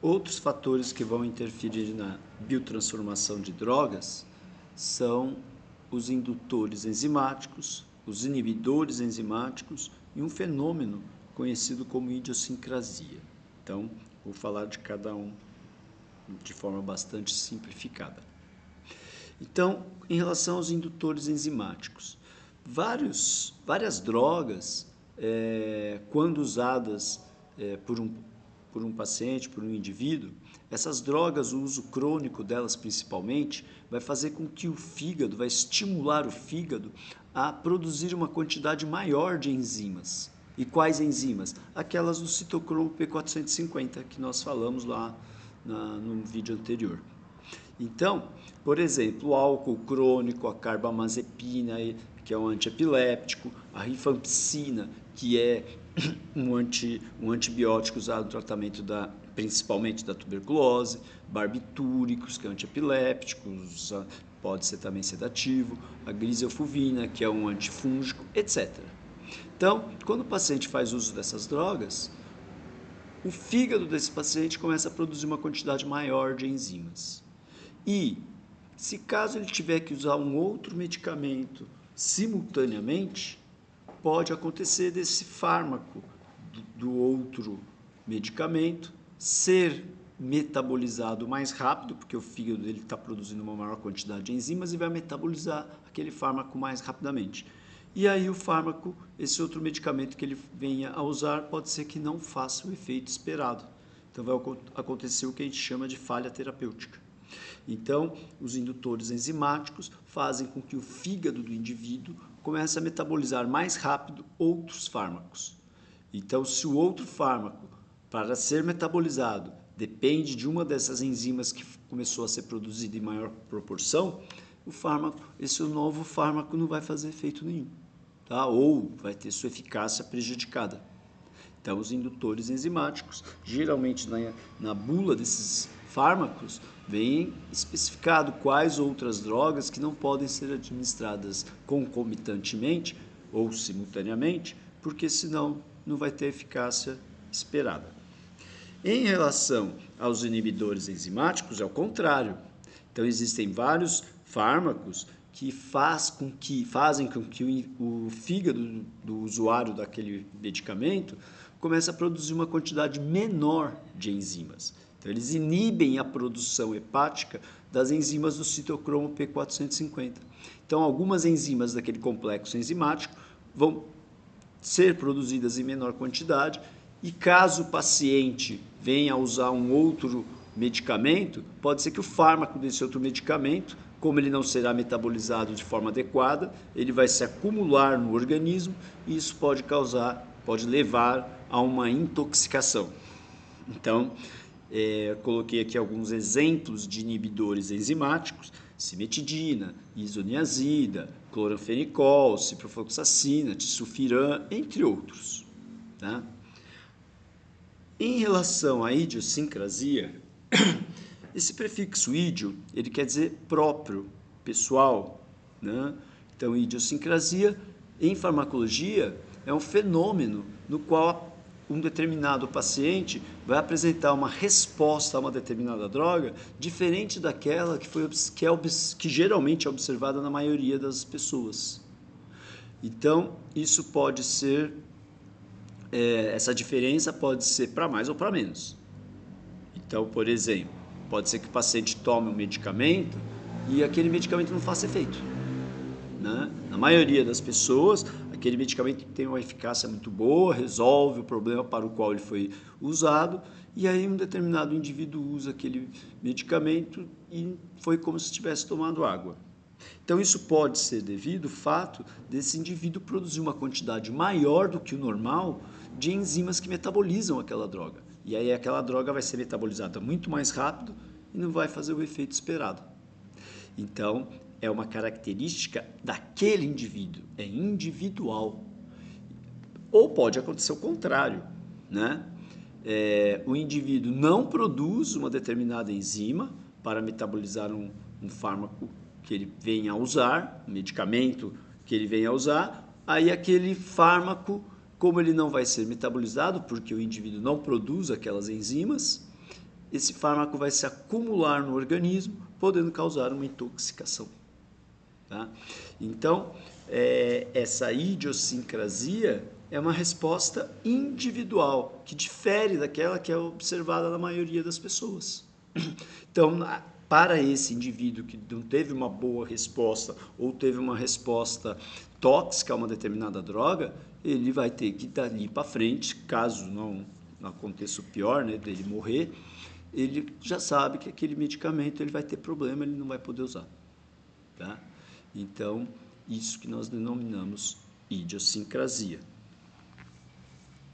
Outros fatores que vão interferir na biotransformação de drogas são os indutores enzimáticos, os inibidores enzimáticos e um fenômeno conhecido como idiosincrasia. Então, vou falar de cada um de forma bastante simplificada. Então, em relação aos indutores enzimáticos, várias drogas, quando usadas por um paciente, por um indivíduo, essas drogas, o uso crônico delas principalmente, vai fazer com que o fígado, vai estimular o fígado a produzir uma quantidade maior de enzimas. E quais enzimas? Aquelas do citocromo P450, que nós falamos lá no vídeo anterior. Então, por exemplo, o álcool crônico, a carbamazepina, que é um antiepiléptico, a rifampicina, que é um antibiótico usado no tratamento principalmente da tuberculose, barbitúricos, que é antiepiléptico, pode ser também sedativo, a griselfuvina, que é um antifúngico, etc. Então, quando o paciente faz uso dessas drogas, o fígado desse paciente começa a produzir uma quantidade maior de enzimas. E, se caso ele tiver que usar um outro medicamento simultaneamente, pode acontecer desse fármaco do outro medicamento ser metabolizado mais rápido, porque o fígado dele está produzindo uma maior quantidade de enzimas e vai metabolizar aquele fármaco mais rapidamente. E aí o fármaco, esse outro medicamento que ele venha a usar, pode ser que não faça o efeito esperado. Então vai acontecer o que a gente chama de falha terapêutica. Então, os indutores enzimáticos fazem com que o fígado do indivíduo comece a metabolizar mais rápido outros fármacos. Então, se o outro fármaco, para ser metabolizado, depende de uma dessas enzimas que começou a ser produzida em maior proporção, esse novo fármaco não vai fazer efeito nenhum, tá? Ou vai ter sua eficácia prejudicada. Então, os indutores enzimáticos, geralmente na bula desses fármacos, vem especificado quais outras drogas que não podem ser administradas concomitantemente ou simultaneamente, porque senão não vai ter eficácia esperada. Em relação aos inibidores enzimáticos, é o contrário. Então, existem vários fármacos que fazem com que o fígado do usuário daquele medicamento comece a produzir uma quantidade menor de enzimas. Então, eles inibem a produção hepática das enzimas do citocromo P450. Então, algumas enzimas daquele complexo enzimático vão ser produzidas em menor quantidade e caso o paciente venha a usar um outro medicamento, pode ser que o fármaco desse outro medicamento, como ele não será metabolizado de forma adequada, ele vai se acumular no organismo e isso pode levar a uma intoxicação. Então, coloquei aqui alguns exemplos de inibidores enzimáticos: cimetidina, isoniazida, cloranfenicol, ciprofloxacina, tisulfiram, entre outros. Tá? Em relação à idiosincrasia, esse prefixo idio, ele quer dizer próprio, pessoal, né? Então, idiosincrasia, em farmacologia, é um fenômeno no qual um determinado paciente vai apresentar uma resposta a uma determinada droga diferente daquela que geralmente é observada na maioria das pessoas. Então, isso pode ser, essa diferença pode ser para mais ou para menos. Então, por exemplo, pode ser que o paciente tome um medicamento e aquele medicamento não faça efeito, né? Na maioria das pessoas, aquele medicamento tem uma eficácia muito boa, resolve o problema para o qual ele foi usado, e aí um determinado indivíduo usa aquele medicamento e foi como se tivesse tomado água. Então, isso pode ser devido ao fato desse indivíduo produzir uma quantidade maior do que o normal de enzimas que metabolizam aquela droga. E aí aquela droga vai ser metabolizada muito mais rápido e não vai fazer o efeito esperado. Então, é uma característica daquele indivíduo, é individual. Ou pode acontecer o contrário, né? O indivíduo não produz uma determinada enzima para metabolizar um fármaco que ele venha a usar, um medicamento que ele venha a usar, aí aquele fármaco, como ele não vai ser metabolizado, porque o indivíduo não produz aquelas enzimas, esse fármaco vai se acumular no organismo, podendo causar uma intoxicação. Tá? Então, essa idiosincrasia é uma resposta individual, que difere daquela que é observada na maioria das pessoas. Então, para esse indivíduo que não teve uma boa resposta ou teve uma resposta tóxica a uma determinada droga, ele vai ter que dali para frente, caso não aconteça o pior, né, dele morrer, ele já sabe que aquele medicamento ele vai ter problema, ele não vai poder usar. Tá? Então, isso que nós denominamos idiosincrasia.